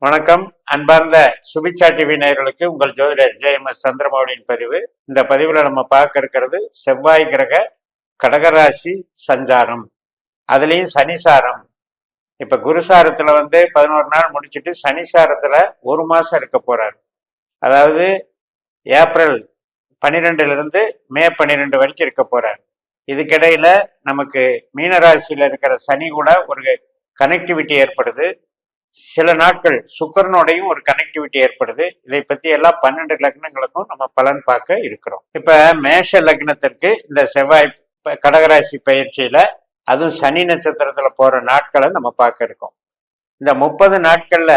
வணக்கம். அன்பார்ந்த சுபிச்சா டிவி நேயர்களுக்கு உங்கள் ஜோதிடர் ஜெயமஸ் சந்திரமௌலியின் பதிவு. இந்த பதிவுல நம்ம பார்க்க இருக்கிறது செவ்வாய் கிரக கடகராசி சஞ்சாரம், அதுலயும் சனிசாரம். இப்ப குருசாரத்துல 11 நாள் முடிச்சுட்டு சனிசாரத்துல 1 மாசம் இருக்க போறாரு. அதாவது ஏப்ரல் 12ல இருந்து மே 12 வரைக்கும் இருக்க போறாரு. இதுக்கிடையில நமக்கு மீனராசியில இருக்கிற சனி கூட ஒரு கனெக்டிவிட்டி ஏற்படுது. சில நாட்கள் சுக்கரனோடையும் ஒரு கனெக்டிவிட்டி ஏற்படுது. இதை பத்தி எல்லாம் 12 லக்னங்களுக்கும் நம்ம பலன் பார்க்க இருக்கிறோம். இப்ப மேஷ லக்னத்திற்கு இந்த செவ்வாய் கடகராசி பயிற்சியில அதுவும் சனி நட்சத்திரத்துல போற நாட்களை நம்ம பார்க்க இருக்கோம். இந்த 30 நாட்கள்ல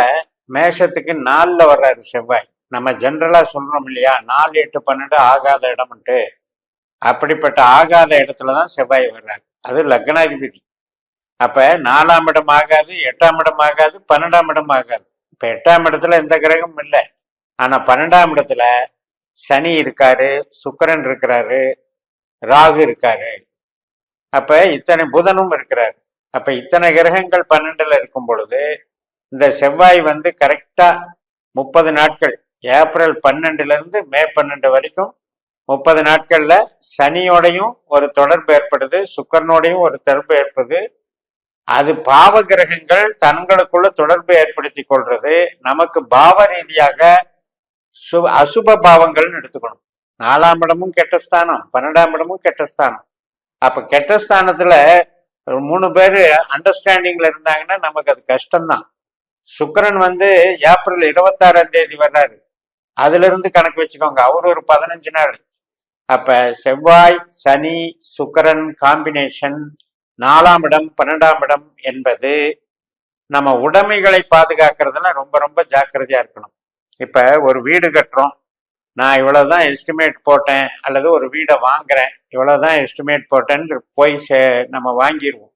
மேஷத்துக்கு 4ல வர்றாரு செவ்வாய். நம்ம ஜென்ரலா சொல்றோம் இல்லையா, 4, 8, 12 ஆகாத இடம்ட்டு. அப்படிப்பட்ட ஆகாத இடத்துலதான் செவ்வாய் வர்றாரு. அது லக்னாதிபதி. அப்ப 4ஆம் இடம் ஆகாது, 8ஆம் இடம் ஆகாது, 12ஆம் இடம் ஆகாது. இப்ப 8ஆம் இடத்துல எந்த கிரகமும் இல்லை. ஆனா 12ஆம் இடத்துல சனி இருக்காரு, சுக்கிரன் இருக்கிறாரு, ராகு இருக்காரு. அப்ப இத்தனை புதனும் இருக்கிறாரு. அப்ப இத்தனை கிரகங்கள் 12ல இருக்கும் பொழுது இந்த செவ்வாய் கரெக்டா 30 நாட்கள், ஏப்ரல் 12ல இருந்து மே 12 வரைக்கும் 30 நாட்கள்ல சனியோடையும் ஒரு தொடர்பு ஏற்படுது, சுக்கிரனோடையும் ஒரு தொடர்பு ஏற்படுது. அது பாவ கிரகங்கள் தங்களுக்குள்ள தொடர்பு ஏற்படுத்தி கொள்றது. நமக்கு பாவ ரீதியாக அசுப பாவங்கள்னு எடுத்துக்கணும். 4ஆம் இடமும் கெட்ட ஸ்தானம், 12ஆம் இடமும் கெட்ட ஸ்தானம். அப்ப கெட்ட ஸ்தானத்துல 3 பேரு அண்டர்ஸ்டாண்டிங்ல இருந்தாங்கன்னா நமக்கு அது கஷ்டம்தான். சுக்கிரன் ஏப்ரல் 26ஆம் தேதி வர்றாரு. அதுல இருந்து கணக்கு வச்சுக்கோங்க, அவரு ஒரு 15 நாள். அப்ப செவ்வாய் சனி சுக்கிரன் காம்பினேஷன் 4ஆம் இடம் 12ஆம் இடம் என்பது நம்ம உடைமைகளை பாதுகாக்கிறதுல ரொம்ப ரொம்ப ஜாக்கிரதையா இருக்கணும். இப்ப ஒரு வீடு கட்டுறோம், நான் இவ்வளவுதான் எஸ்டிமேட் போட்டேன், அல்லது ஒரு வீடை வாங்குறேன், இவ்வளவுதான் எஸ்டிமேட் போட்டேன்னு போய் நம்ம வாங்கிடுவோம்.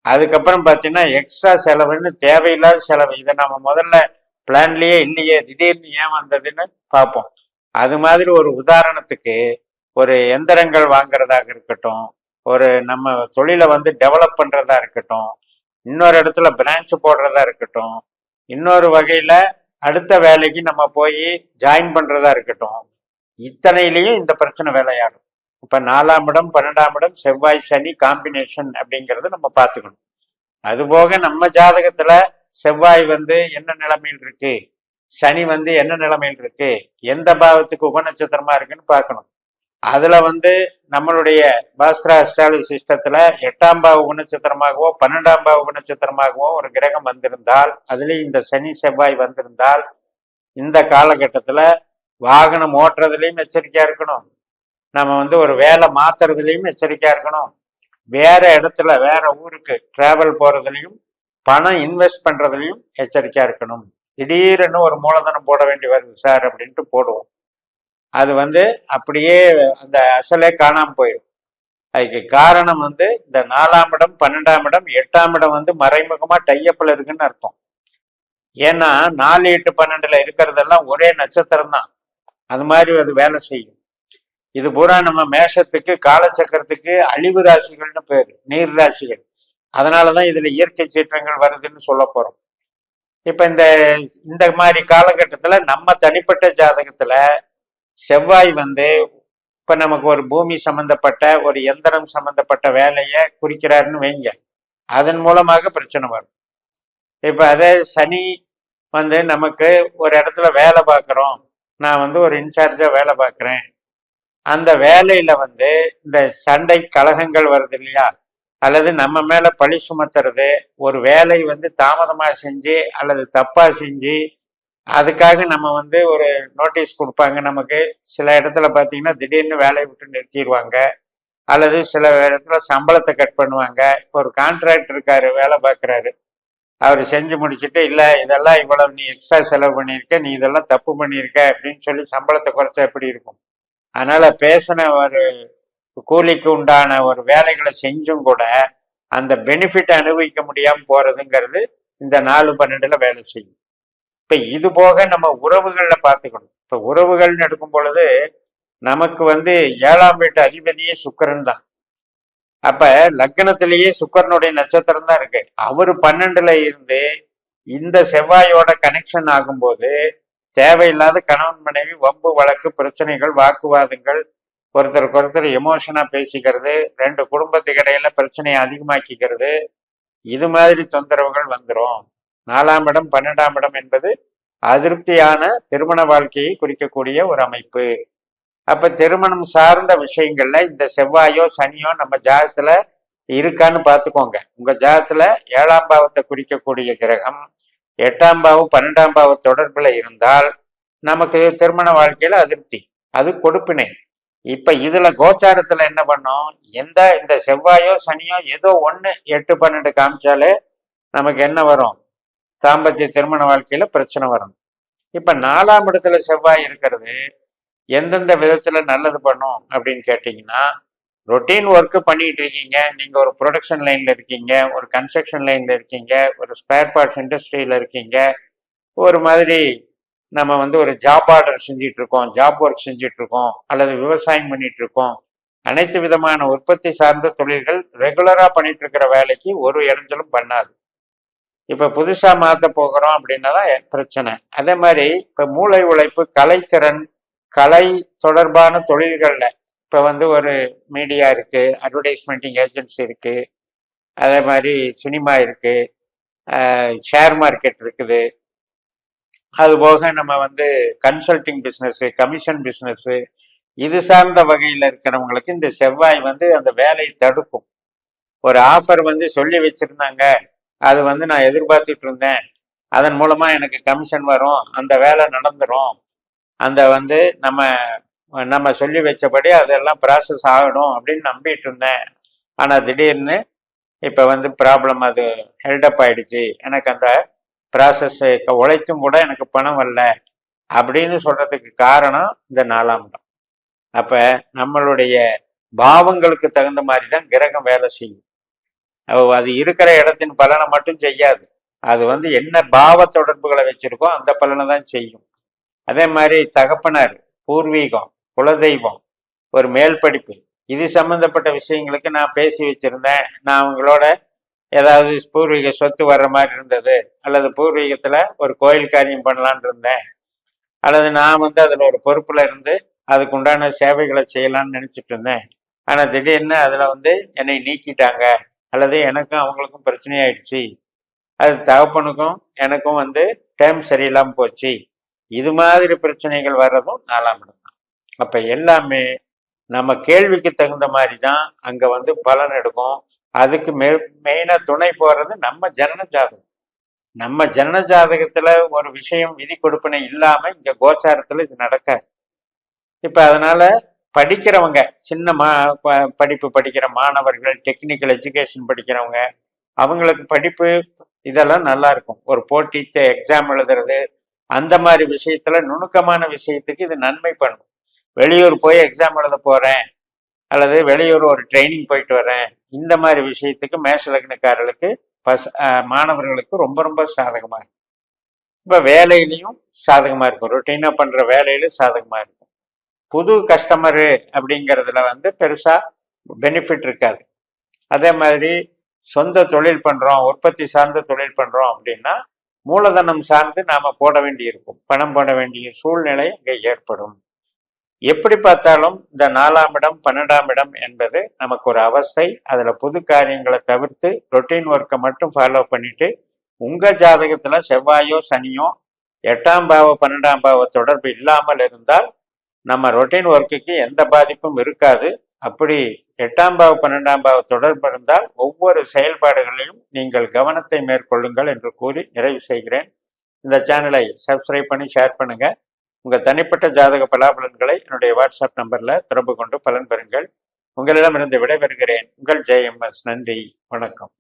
அதுக்கப்புறம் பார்த்தீங்கன்னா எக்ஸ்ட்ரா செலவுன்னு தேவையில்லாத செலவு. இதை நம்ம முதல்ல பிளான்லயே இல்லையே, திடீர்னு ஏன் வந்ததுன்னு பார்ப்போம். அது மாதிரி ஒரு உதாரணத்துக்கு ஒரு எந்திரங்கள் வாங்குறதாக இருக்கட்டும், ஒரு நம்ம தொழிலை டெவலப் பண்றதா இருக்கட்டும், இன்னொரு இடத்துல பிரான்ச் போடுறதா இருக்கட்டும், இன்னொரு வகையில அடுத்த வேலைக்கு நம்ம போய் ஜாயின் பண்றதா இருக்கட்டும், இத்தனையிலையும் இந்த பிரச்சனை வேலையாடும். இப்ப 4ஆம் இடம் 12ஆம் இடம் செவ்வாய் சனி காம்பினேஷன் அப்படிங்கறது நம்ம பார்த்துக்கணும். அதுபோக நம்ம ஜாதகத்துல செவ்வாய் என்ன நிலைமையில் இருக்கு, சனி என்ன நிலைமையில் இருக்கு, எந்த பாவத்துக்கு உபநட்சத்திரமா இருக்குன்னு பார்க்கணும். அதுல நம்மளுடைய பாஸ்கரா அஸ்ட்ராலஜி சிஸ்டத்துல 8ஆம் பாவ குணச்சத்திரமாகவோ 12ஆம் பாவ குணச்சத்திரமாகவோ ஒரு கிரகம் வந்திருந்தால், அதுலயும் இந்த சனி செவ்வாய் வந்திருந்தால், இந்த காலகட்டத்துல வாகனம் ஓட்டுறதுலயும் எச்சரிக்கையா இருக்கணும். நம்ம ஒரு வேலை மாத்துறதுலயும் எச்சரிக்கையா இருக்கணும். வேற இடத்துல வேற ஊருக்கு டிராவல் போறதுலயும் பணம் இன்வெஸ்ட் பண்றதுலயும் எச்சரிக்கையா இருக்கணும். திடீர்னு ஒரு மூலதனம் போட வேண்டி வருது சார் அப்படின்ட்டு போடுவோம். அது அப்படியே அந்த அசலே காணாம போயிடும். அதுக்கு காரணம் இந்த 4ஆம் இடம் 12ஆம் இடம் 8ஆம் இடம் மறைமுகமா டையப்பில் இருக்குன்னு அர்த்தம். ஏன்னா 4, 8, 12ல இருக்கிறதெல்லாம் ஒரே நட்சத்திரம் தான். அது மாதிரி அது வேலை செய்யும். இது பூரா நம்ம மேஷத்துக்கு காலச்சக்கரத்துக்கு அழிவு ராசிகள்னு பேரு, நீர் ராசிகள். அதனாலதான் இதுல இயற்கை சீற்றங்கள் வருதுன்னு சொல்ல போறோம். இப்ப இந்த மாதிரி காலகட்டத்துல நம்ம தனிப்பட்ட ஜாதகத்துல செவ்வாய் இப்ப நமக்கு ஒரு பூமி சம்பந்தப்பட்ட ஒரு எந்திரம் சம்பந்தப்பட்ட வேலையை குறிக்கிறாருன்னு வைங்க, அதன் மூலமாக பிரச்சனை வரும். இப்ப அதே சனி நமக்கு ஒரு இடத்துல வேலை பார்க்குறோம், நான் ஒரு இன்சார்ஜா வேலை பார்க்குறேன், அந்த வேலையில இந்த சண்டை கலகங்கள் வருது இல்லையா, அல்லது நம்ம மேல பழி சுமத்துறது, ஒரு வேலை தாமதமா செஞ்சு அல்லது தப்பா செஞ்சு அதுக்காக நம்ம ஒரு நோட்டீஸ் கொடுப்பாங்க. நமக்கு சில இடத்துல பார்த்தீங்கன்னா திடீர்னு வேலையை விட்டு நிறுத்திடுவாங்க, அல்லது சில இடத்துல சம்பளத்தை கட் பண்ணுவாங்க. இப்போ ஒரு கான்ட்ராக்ட் இருக்காரு, வேலை பார்க்குறாரு, அவர் செஞ்சு முடிச்சுட்டு இல்லை இதெல்லாம் இவ்வளவு நீ எக்ஸ்ட்ரா செலவு பண்ணியிருக்க, நீ இதெல்லாம் தப்பு பண்ணியிருக்க அப்படின்னு சொல்லி சம்பளத்தை குறைச்சா எப்படி இருக்கும். அதனால பேசின ஒரு கூலிக்கு உண்டான ஒரு வேலைகளை செஞ்சும் கூட அந்த பெனிஃபிட் அனுபவிக்க முடியாம போறதுங்கிறது இந்த 4, 12ல வேலை செய்யும். இப்ப இது போக நம்ம உறவுகள்ல பார்த்துக்கணும். இப்ப உறவுகள்னு எடுக்கும் பொழுது நமக்கு 7ஆம் வீட்டு அதிபதியே சுக்கிரன் தான். அப்ப லக்னத்திலேயே சுக்கிரனுடைய நட்சத்திரம் தான் இருக்கு. அவரு 12ல இருந்து இந்த செவ்வாயோட கனெக்ஷன் ஆகும்போது தேவையில்லாத கணவன் மனைவி வம்பு வழக்கு பிரச்சனைகள் வாக்குவாதங்கள் ஒருத்தருக்கு ஒருத்தர் எமோஷனா பேசிக்கிறது, ரெண்டு குடும்பத்துக்கு இடையில பிரச்சனையை அதிகமாக்கிக்கிறது, இது மாதிரி தொந்தரவுகள் வந்துடும். 4ஆம் இடம் 12ஆம் இடம் என்பது அதிருப்தியான திருமண வாழ்க்கையை குறிக்கக்கூடிய ஒரு அமைப்பு. அப்ப திருமணம் சார்ந்த விஷயங்கள்ல இந்த செவ்வாயோ சனியோ நம்ம ஜாதகத்துல இருக்கான்னு பார்த்துக்கோங்க. உங்க ஜாதகத்துல 7ஆம் பாவத்தை குறிக்கக்கூடிய கிரகம் 8ஆம் பாவம் 12ஆம் பாவ தொடர்புல இருந்தால் நமக்கு திருமண வாழ்க்கையில அதிருப்தி, அது கொடுப்பினை. இப்ப இதுல கோச்சாரத்துல என்ன பண்ணோம், இந்த செவ்வாயோ சனியோ ஏதோ ஒண்ணு 8 12 காமிச்சாலே நமக்கு என்ன வரும், தாம்பத்திய திருமண வாழ்க்கையில பிரச்சனை வரும். இப்ப 4ஆம் இடத்துல செவ்வாய் இருக்கிறது எந்தெந்த விதத்துல நல்லது பண்ணும் அப்படின்னு கேட்டீங்கன்னா, ரொட்டீன் ஒர்க்கு பண்ணிட்டு இருக்கீங்க, நீங்க ஒரு ப்ரொடக்ஷன் லைன்ல இருக்கீங்க, ஒரு கன்ஸ்ட்ரக்ஷன் லைன்ல இருக்கீங்க, ஒரு ஸ்பேர் பார்ட்ஸ் இண்டஸ்ட்ரியில இருக்கீங்க, ஒரு மாதிரி நம்ம ஒரு ஜாப் ஆர்டர் செஞ்சிட்டு இருக்கோம், ஜாப் ஒர்க் செஞ்சிட்டு இருக்கோம், அல்லது விவசாயம் பண்ணிட்டு இருக்கோம், அனைத்து விதமான உற்பத்தி சார்ந்த தொழில்கள் ரெகுலரா பண்ணிட்டு இருக்கிற வேலைக்கு ஒரு இடைஞ்சலும் பண்ணாது. இப்ப புதுசா மாத்த போகிறோம் அப்படின்னா தான் பிரச்சனை. அதே மாதிரி இப்ப மூளை உழைப்பு, கலைத்திறன், கலை தொடர்பான தொழில்கள்ல இப்ப ஒரு மீடியா இருக்கு, அட்வர்டைஸ்மெண்டிங் ஏஜென்சி இருக்கு, அதே மாதிரி சினிமா இருக்கு, ஷேர் மார்க்கெட் இருக்குது, அது போக நம்ம கன்சல்டிங் பிஸ்னஸ், கமிஷன் பிஸ்னஸ், இது சார்ந்த வகையில் இருக்கிறவங்களுக்கு இந்த செவ்வாய் அந்த வேலையை தடுக்கும். ஒரு ஆஃபர் சொல்லி வச்சிருந்தாங்க, அது நான் எதிர்பார்த்துட்டு இருந்தேன், அதன் மூலமா எனக்கு கமிஷன் வரும், அந்த வேலை நடந்துடும், அந்த நம்ம நம்ம சொல்லி வச்சபடி அதெல்லாம் ப்ராசஸ் ஆகணும் அப்படின்னு நம்பிட்டு இருந்தேன். ஆனால் திடீர்னு இப்போ ப்ராப்ளம், அது ஹெல்டப் ஆயிடுச்சு, எனக்கு அந்த ப்ராசஸ் உழைச்சும் கூட எனக்கு பணம் வரல அப்படின்னு சொல்றதுக்கு காரணம் இந்த 4ஆம் இடம். அப்ப நம்மளுடைய பாவங்களுக்கு தகுந்த மாதிரி தான் கிரகம் வேலை செய்யும். அது இருக்கிற இடத்தின் பலனை மட்டும் செய்யாது, அது என்ன பாவ தொடர்புகளை வச்சிருக்கோ அந்த பலனை தான் செய்யும். அதே மாதிரி தகப்பனார், பூர்வீகம், குலதெய்வம், ஒரு மேல் படிப்பு, இது சம்பந்தப்பட்ட விஷயங்களுக்கு நான் பேசி வச்சிருந்தேன், நான் அவங்களோட ஏதாவது பூர்வீக சொத்து வர்ற மாதிரி இருந்தது, அல்லது பூர்வீகத்துல ஒரு கோயில் காரியம் பண்ணலான் இருந்தேன், அல்லது நான் அதுல ஒரு பொறுப்புல இருந்து அதுக்கு உண்டான சேவைகளை செய்யலாம்னு நினைச்சிட்டு இருந்தேன், ஆனா திடீர்னு அதுல என்னை நீக்கிட்டாங்க, அல்லது எனக்கும் அவங்களுக்கும் பிரச்சனையாயிடுச்சு, அது தகப்பனுக்கும் எனக்கும் டேர்ம் சரியில்லாம போச்சு, இது மாதிரி பிரச்சனைகள் வர்றதும் 4ஆம் இடம் தான். அப்ப எல்லாமே நம்ம கேள்விக்கு தகுந்த மாதிரி தான் அங்க பலன் எடுக்கும். அதுக்கு மெயினா துணை போறது நம்ம ஜனன ஜாதகம். நம்ம ஜனன ஜாதகத்துல ஒரு விஷயம் விதி கொடுப்பினை இல்லாம இங்க கோச்சாரத்துல இது நடக்காது. இப்ப அதனால படிக்கிறவங்க, சின்ன படிப்பு படிக்கிற மாணவர்கள், டெக்னிக்கல் எஜுகேஷன் படிக்கிறவங்க, அவங்களுக்கு படிப்பு இதெல்லாம் நல்லா இருக்கும். ஒரு போட்டி எக்ஸாம் எழுதுறது, அந்த மாதிரி விஷயத்துல நுணுக்கமான விஷயத்துக்கு இது நன்மை பண்ணும். வெளியூர் போய் எக்ஸாம் எழுத போறேன், அல்லது வெளியூர் ஒரு ட்ரைனிங் போயிட்டு வரேன், இந்த மாதிரி விஷயத்துக்கு மேஷ லக்னக்காரர்களுக்கு மாணவர்களுக்கு ரொம்ப ரொம்ப சாதகமா இருக்கும். இப்ப வேலையிலையும் சாதகமா இருக்கும், ரொட்டீனா பண்ற வேலையிலும் சாதகமா இருக்கும். புது கஸ்டமரு அப்படிங்கிறதுல பெருசா பெனிஃபிட் இருக்காது. அதே மாதிரி சொந்த தொழில் பண்றோம், உற்பத்தி சார்ந்த தொழில் பண்றோம் அப்படின்னா மூலதனம் சார்ந்து நாம போட வேண்டி இருக்கும், பணம் போட வேண்டிய சூழ்நிலை இங்கே ஏற்படும். எப்படி பார்த்தாலும் இந்த 4ஆம் இடம் 12ஆம் இடம் என்பது நமக்கு ஒரு அவஸ்தை. அதுல புது காரியங்களை தவிர்த்து ரொட்டீன் ஒர்க்கை மட்டும் ஃபாலோ பண்ணிட்டு உங்க ஜாதகத்துல செவ்வாயோ சனியோ 8ஆம் பாவ 12ஆம் பாவ தொடர்பு இல்லாமல் இருந்தால் நம்ம ரொட்டீன் ஒர்க்குக்கு எந்த பாதிப்பும் இருக்காது. அப்படி 8ஆம் பாவ 12ஆம் பாவ தொடர்பு இருந்தால் ஒவ்வொரு செயல்பாடுகளையும் நீங்கள் கவனத்தை மேற்கொள்ளுங்கள் என்று கூறி நிறைவு செய்கிறேன். இந்த சேனலை சப்ஸ்கிரைப் பண்ணி ஷேர் பண்ணுங்க. உங்க தனிப்பட்ட ஜாதக பலாபலன்களை என்னுடைய வாட்ஸ்அப் நம்பர்ல தொடர்பு கொண்டு பலன் பெறுங்கள். உங்களிடமிருந்து விடைபெறுகிறேன். உங்கள் JMS. நன்றி, வணக்கம்.